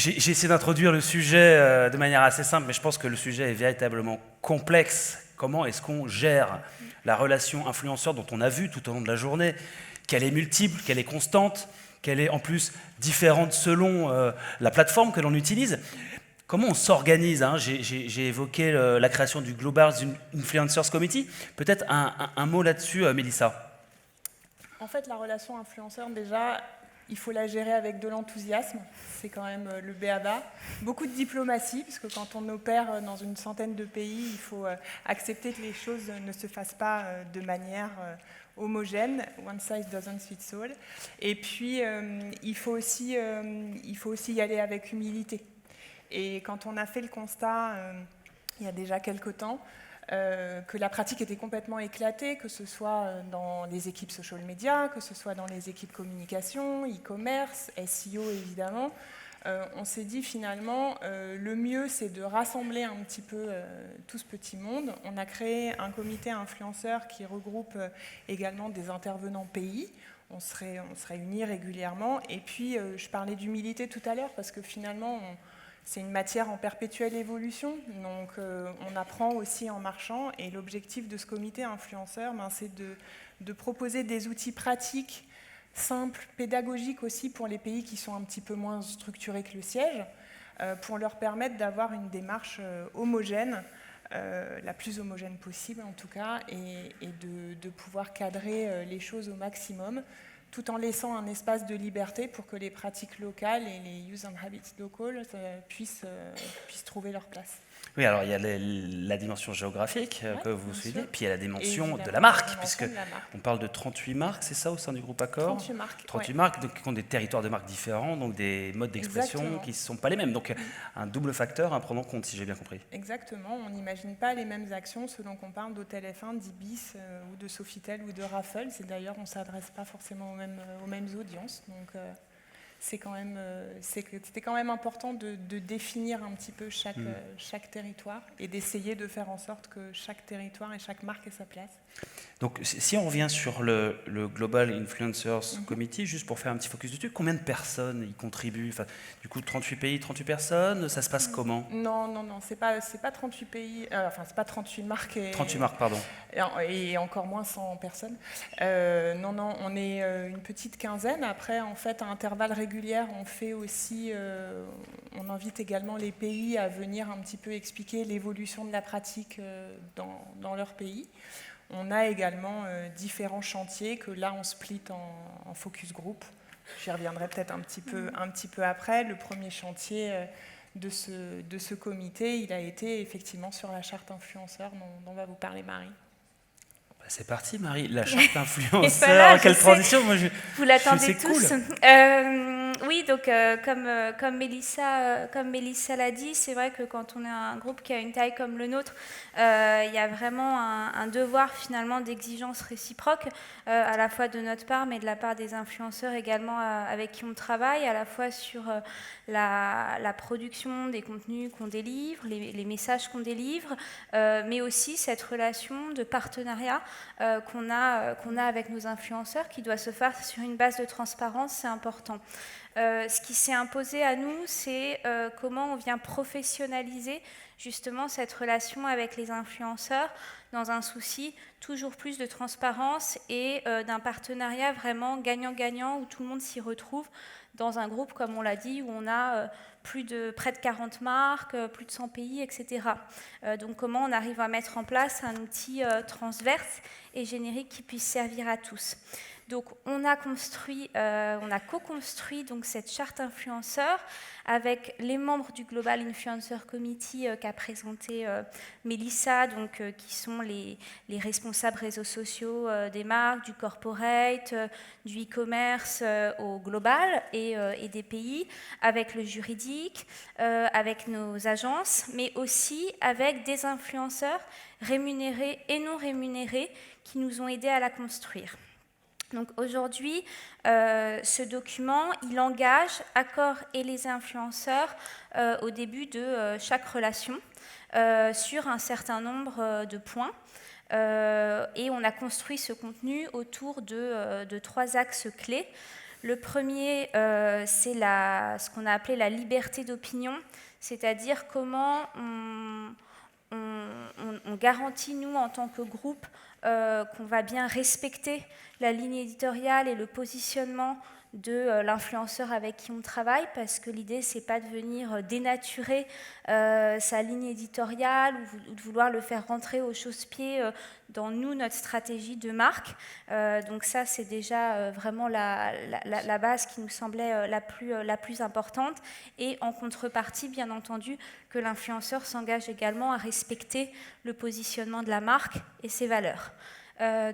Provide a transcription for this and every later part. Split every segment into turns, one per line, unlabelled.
J'ai essayé d'introduire le sujet de manière assez simple, mais je pense que le sujet est véritablement complexe. Comment est-ce qu'on gère la relation influenceur dont on a vu tout au long de la journée qu'elle est multiple, qu'elle est constante, qu'elle est en plus différente selon la plateforme que l'on utilise. Comment on s'organise, hein? J'ai évoqué la création du Global Influencers Committee. Peut-être un mot là-dessus, Mélissa.
En fait, la relation influenceur, déjà, il faut la gérer avec de l'enthousiasme. C'est quand même le b.a.-ba. Beaucoup de diplomatie, parce que quand on opère dans une centaine de pays, il faut accepter que les choses ne se fassent pas de manière homogène. One size doesn't fit all. Et puis, il faut aussi y aller avec humilité. Et quand on a fait le constat, il y a déjà quelque temps, que la pratique était complètement éclatée, que ce soit dans les équipes social media, que ce soit dans les équipes communication, e-commerce, SEO évidemment. On s'est dit finalement, le mieux c'est de rassembler un petit peu tout ce petit monde. On a créé un comité influenceur qui regroupe également des intervenants pays. On se réunit régulièrement. Et puis, je parlais d'humilité tout à l'heure parce que finalement, c'est une matière en perpétuelle évolution, donc on apprend aussi en marchant, et l'objectif de ce comité influenceur, c'est de proposer des outils pratiques, simples, pédagogiques aussi pour les pays qui sont un petit peu moins structurés que le siège, pour leur permettre d'avoir une démarche homogène, la plus homogène possible en tout cas, et de pouvoir cadrer les choses au maximum, tout en laissant un espace de liberté pour que les pratiques locales et les use and habits local puissent trouver leur place.
Oui, alors il y a la dimension géographique que vous suivez, puis il y a la dimension de la
marque,
puisque on parle de 38 marques, c'est ça, au sein du groupe Accor ?
38 marques.
38 marques, donc, qui ont des territoires de marques différents, donc des modes d'expression qui ne sont pas les mêmes. Donc un double facteur à prendre en compte, si j'ai bien compris.
Exactement, on n'imagine pas les mêmes actions selon qu'on parle d'Hôtel F1, d'Ibis ou de Sofitel ou de Raffles. Et d'ailleurs, on ne s'adresse pas forcément aux mêmes audiences. Donc c'était quand même important de définir un petit peu chaque territoire et d'essayer de faire en sorte que chaque territoire et chaque marque ait sa place.
Donc si on revient sur le Global Influencers Committee, juste pour faire un petit focus dessus, combien de personnes y contribuent ? Enfin, du coup, 38 pays, 38 personnes, ça se passe comment ?
Non, c'est pas 38 pays, c'est pas 38 marques.
38 marques, pardon.
Et encore moins 100 personnes. Non, on est une petite quinzaine. Après, en fait, à intervalles réguliers, on fait aussi, on invite également les pays à venir un petit peu expliquer l'évolution de la pratique dans leur pays. On a également différents chantiers que là, on split en focus group. J'y reviendrai peut-être un petit peu après. Le premier chantier de ce comité, il a été effectivement sur la charte influenceur dont va vous parler Marie.
C'est parti, Marie, la charte influenceur, quelle transition. Moi,
vous l'attendez tous.
Cool.
Oui, donc comme Mélissa l'a dit, c'est vrai que quand on est un groupe qui a une taille comme le nôtre, il y a vraiment un devoir finalement d'exigence réciproque, à la fois de notre part, mais de la part des influenceurs également avec qui on travaille, à la fois sur la production des contenus qu'on délivre, les messages qu'on délivre, mais aussi cette relation de partenariat qu'on a avec nos influenceurs qui doit se faire sur une base de transparence, c'est important. Ce qui s'est imposé à nous, c'est comment on vient professionnaliser justement cette relation avec les influenceurs dans un souci toujours plus de transparence et d'un partenariat vraiment gagnant-gagnant où tout le monde s'y retrouve dans un groupe, comme on l'a dit, où on a près de 40 marques, plus de 100 pays, etc. Donc comment on arrive à mettre en place un outil transverse et générique qui puisse servir à tous. Donc on a co-construit donc cette charte influenceur avec les membres du Global Influencer Committee qu'a présenté Mélissa, donc qui sont les responsables réseaux sociaux des marques, du corporate, du e-commerce au global et des pays, avec le juridique, avec nos agences, mais aussi avec des influenceurs rémunérés et non rémunérés qui nous ont aidés à la construire. Donc aujourd'hui, ce document, il engage Accor et les influenceurs au début de chaque relation sur un certain nombre de points. Et on a construit ce contenu autour de 3 axes clés. Le premier, c'est ce qu'on a appelé la liberté d'opinion, c'est-à-dire comment on garantit, nous, en tant que groupe, qu'on va bien respecter la ligne éditoriale et le positionnement de l'influenceur avec qui on travaille, parce que l'idée, c'est pas de venir dénaturer sa ligne éditoriale ou de vouloir le faire rentrer au chausse-pied dans notre stratégie de marque. Donc ça, c'est déjà vraiment la base qui nous semblait la plus importante. Et en contrepartie, bien entendu, que l'influenceur s'engage également à respecter le positionnement de la marque et ses valeurs.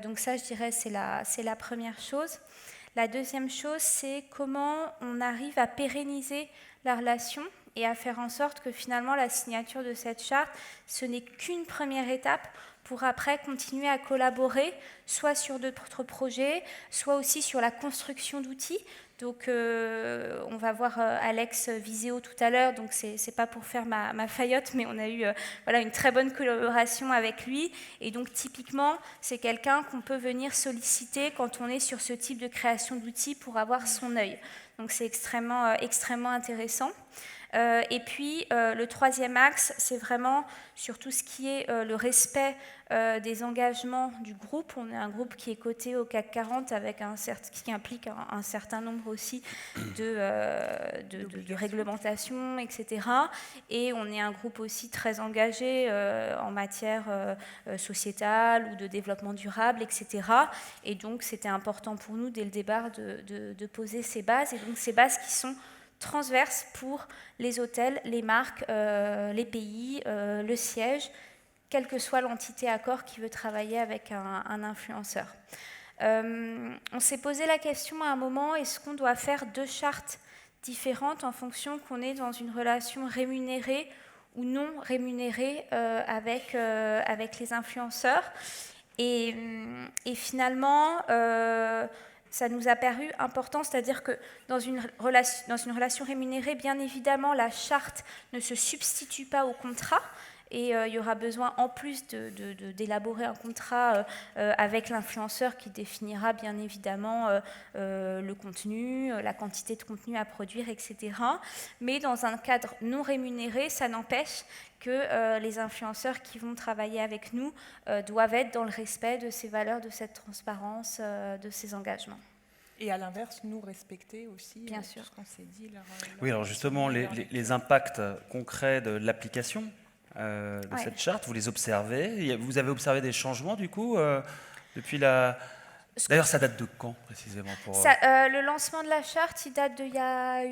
Donc ça, je dirais, c'est la première chose. La deuxième chose, c'est comment on arrive à pérenniser la relation et à faire en sorte que finalement la signature de cette charte, ce n'est qu'une première étape pour après continuer à collaborer, soit sur d'autres projets, soit aussi sur la construction d'outils. Donc on va voir Alex Viseo tout à l'heure, donc c'est pas pour faire ma faillotte, mais on a eu une très bonne collaboration avec lui, et donc typiquement c'est quelqu'un qu'on peut venir solliciter quand on est sur ce type de création d'outils pour avoir son œil. Donc c'est extrêmement intéressant. Et puis le troisième axe, c'est vraiment sur tout ce qui est le respect des engagements du groupe. On est un groupe qui est coté au CAC 40 avec qui implique un certain nombre aussi de réglementations, etc. Et on est un groupe aussi très engagé en matière sociétale ou de développement durable, etc. Et donc c'était important pour nous dès le départ de poser ces bases, et donc ces bases qui sont transverse pour les hôtels, les marques, les pays, le siège, quelle que soit l'entité accord qui veut travailler avec un influenceur. On s'est posé la question à un moment, est-ce qu'on doit faire 2 chartes différentes en fonction qu'on est dans une relation rémunérée ou non rémunérée avec les influenceurs, et finalement ça nous a paru important, c'est-à-dire que dans une relation rémunérée, bien évidemment, la charte ne se substitue pas au contrat, et il y aura besoin, en plus d'élaborer un contrat avec l'influenceur qui définira bien évidemment le contenu, la quantité de contenu à produire, etc. Mais dans un cadre non rémunéré, ça n'empêche que les influenceurs qui vont travailler avec nous doivent être dans le respect de ces valeurs, de cette transparence, de ces engagements.
Et à l'inverse, nous respecter aussi
bien sûr.
tout ce qu'on s'est dit.
Oui, alors justement, les impacts concrets de l'application de cette charte, vous les observez. Vous avez observé des changements, du coup, depuis la... D'ailleurs, ça date de quand, précisément
le lancement de la charte, il date d'il y a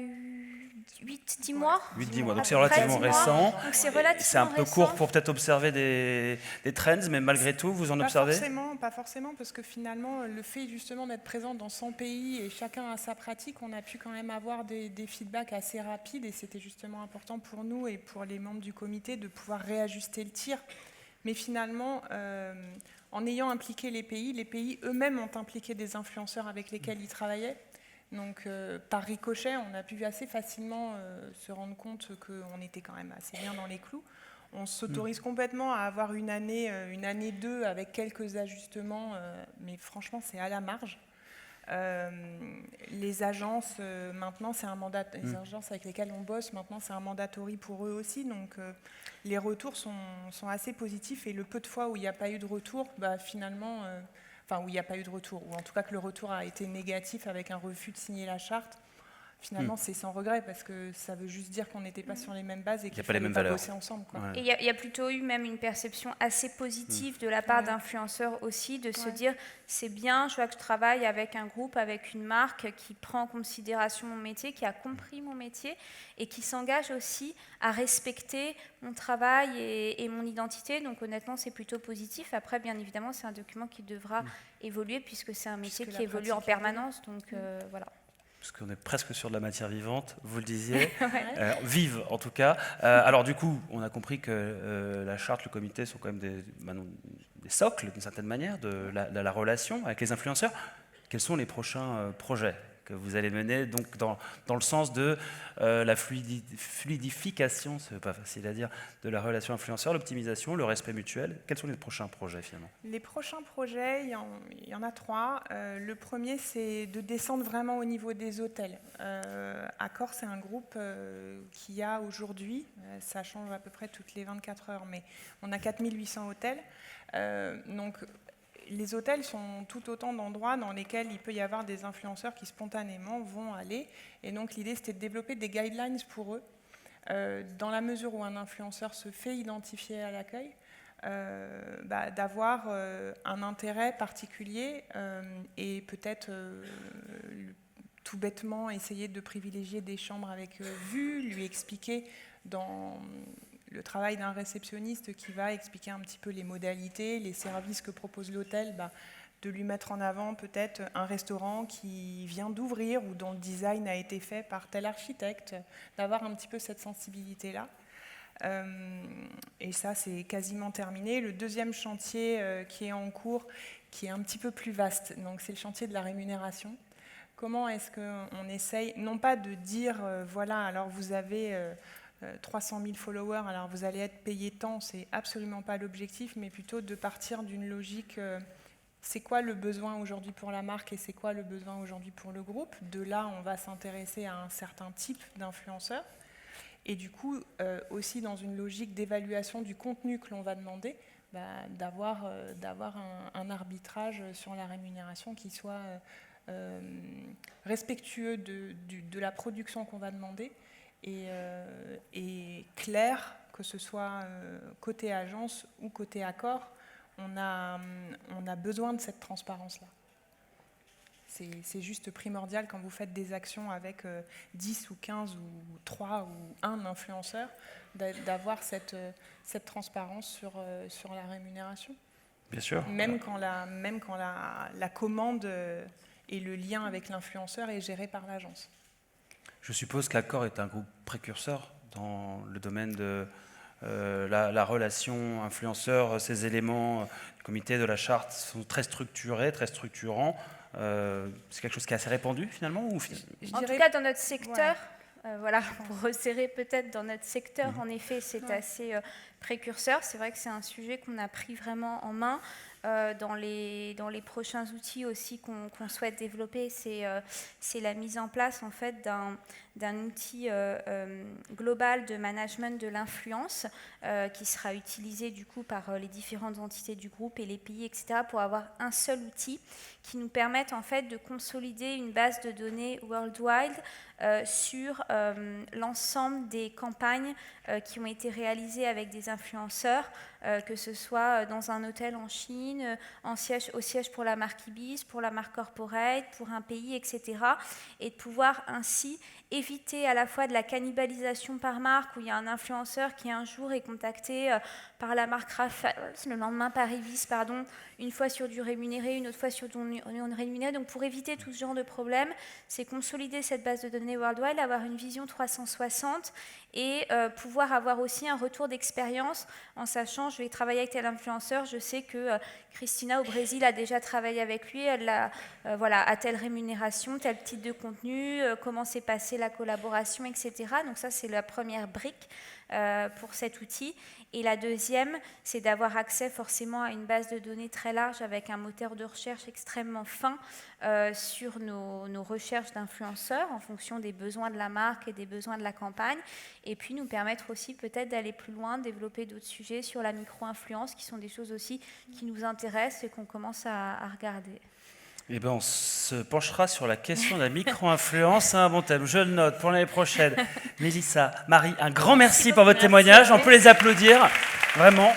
8-10 mois.
8-10 mois, donc c'est relativement récent. C'est un peu court pour peut-être observer des trends, mais malgré tout, vous en observez ?
Pas forcément, parce que finalement, le fait justement d'être présent dans 100 pays et chacun a sa pratique, on a pu quand même avoir des feedbacks assez rapides, et c'était justement important pour nous et pour les membres du comité de pouvoir réajuster le tir. Mais finalement, en ayant impliqué les pays eux-mêmes ont impliqué des influenceurs avec lesquels ils travaillaient. Donc, par ricochet, on a pu assez facilement se rendre compte qu'on était quand même assez bien dans les clous. On s'autorise complètement à avoir une année 2 avec quelques ajustements, mais franchement, c'est à la marge. Les agences, maintenant, c'est un mandat. Les agences avec lesquelles on bosse, maintenant, c'est un mandatory pour eux aussi. Donc, les retours sont assez positifs, et le peu de fois où il n'y a pas eu de retour, finalement... où il n'y a pas eu de retour, ou en tout cas que le retour a été négatif avec un refus de signer la charte, finalement c'est sans regret, parce que ça veut juste dire qu'on n'était pas sur les mêmes bases et qu'il ne fallait pas bosser ensemble. Quoi.
Ouais. Et il y a plutôt eu même une perception assez positive de la part d'influenceurs aussi, de se dire c'est bien, je vois que je travaille avec un groupe, avec une marque qui prend en considération mon métier, qui a compris mon métier et qui s'engage aussi à respecter mon travail et mon identité. Donc honnêtement, c'est plutôt positif. Après, bien évidemment, c'est un document qui devra évoluer, puisque c'est un métier qui évolue en permanence. Donc voilà.
Parce qu'on est presque sur de la matière vivante, vous le disiez, vive en tout cas. Alors du coup, on a compris que la charte, le comité sont quand même des socles, d'une certaine manière, de la relation avec les influenceurs. Quels sont les prochains projets que vous allez mener donc dans le sens de la fluidification, c'est pas facile à dire, de la relation influenceur, l'optimisation, le respect mutuel. Quels sont les prochains projets finalement?
Les prochains projets, il y en a 3. Le premier, c'est de descendre vraiment au niveau des hôtels. Accor, c'est un groupe qui a aujourd'hui, ça change à peu près toutes les 24 heures, mais on a 4800 hôtels. Donc, les hôtels sont tout autant d'endroits dans lesquels il peut y avoir des influenceurs qui spontanément vont aller. Et donc l'idée, c'était de développer des guidelines pour eux. Dans la mesure où un influenceur se fait identifier à l'accueil, d'avoir un intérêt particulier et peut-être tout bêtement essayer de privilégier des chambres avec vue, lui expliquer dans le travail d'un réceptionniste qui va expliquer un petit peu les modalités, les services que propose l'hôtel, de lui mettre en avant peut-être un restaurant qui vient d'ouvrir ou dont le design a été fait par tel architecte, d'avoir un petit peu cette sensibilité-là. Et ça, c'est quasiment terminé. Le deuxième chantier qui est en cours, qui est un petit peu plus vaste, donc c'est le chantier de la rémunération. Comment est-ce qu'on essaye, non pas de dire, voilà, alors vous avez 300 000 followers, alors vous allez être payé tant, c'est absolument pas l'objectif, mais plutôt de partir d'une logique, c'est quoi le besoin aujourd'hui pour la marque et c'est quoi le besoin aujourd'hui pour le groupe. De là, on va s'intéresser à un certain type d'influenceurs. Et du coup, aussi dans une logique d'évaluation du contenu que l'on va demander, d'avoir un arbitrage sur la rémunération qui soit respectueux de la production qu'on va demander et clair, que ce soit côté agence ou côté Accor, on a besoin de cette transparence-là. C'est juste primordial quand vous faites des actions avec 10 ou 15 ou 3 ou 1 influenceur, d'avoir cette transparence sur la rémunération.
Bien sûr.
Même quand la commande et le lien avec l'influenceur est géré par l'agence.
Je suppose qu'Accor est un groupe précurseur dans le domaine de la relation influenceur. Ces éléments du comité de la charte sont très structurés, très structurants. C'est quelque chose qui est assez répandu finalement ou...
En tout cas, dans notre secteur, voilà, pour resserrer peut-être dans notre secteur, en effet, c'est assez précurseur. C'est vrai que c'est un sujet qu'on a pris vraiment en main. Dans les prochains outils aussi qu'on souhaite développer, c'est la mise en place en fait d'un outil global de management de l'influence qui sera utilisé du coup par les différentes entités du groupe et les pays, etc., pour avoir un seul outil qui nous permette en fait de consolider une base de données worldwide sur l'ensemble des campagnes qui ont été réalisées avec des influenceurs, que ce soit dans un hôtel en Chine, au siège pour la marque Ibis, pour la marque corporate, pour un pays, etc. Et de pouvoir ainsi éviter à la fois de la cannibalisation par marque, où il y a un influenceur qui un jour est contacté par la marque Raffles, le lendemain par Ibis, une fois sur du rémunéré, une autre fois sur du non rémunéré. Donc pour éviter tout ce genre de problème, c'est consolider cette base de données worldwide, avoir une vision 360 et pouvoir avoir aussi un retour d'expérience en sachant, je vais travailler avec tel influenceur, je sais que Christina au Brésil a déjà travaillé avec lui, elle a à telle rémunération, tel type de contenu, comment s'est passée la collaboration, etc. Donc ça, c'est la première brique pour cet outil. Et la deuxième, c'est d'avoir accès forcément à une base de données très large avec un moteur de recherche extrêmement fin sur nos recherches d'influenceurs en fonction des besoins de la marque et des besoins de la campagne. Et puis nous permettre aussi peut-être d'aller plus loin, développer d'autres sujets sur la micro-influence qui sont des choses aussi qui nous intéressent et qu'on commence à regarder.
Eh bien, on se penchera sur la question de la micro-influence. C'est un bon thème. Je le note pour l'année prochaine. Mélissa, Marie, un grand merci pour votre témoignage. On peut les applaudir. Vraiment.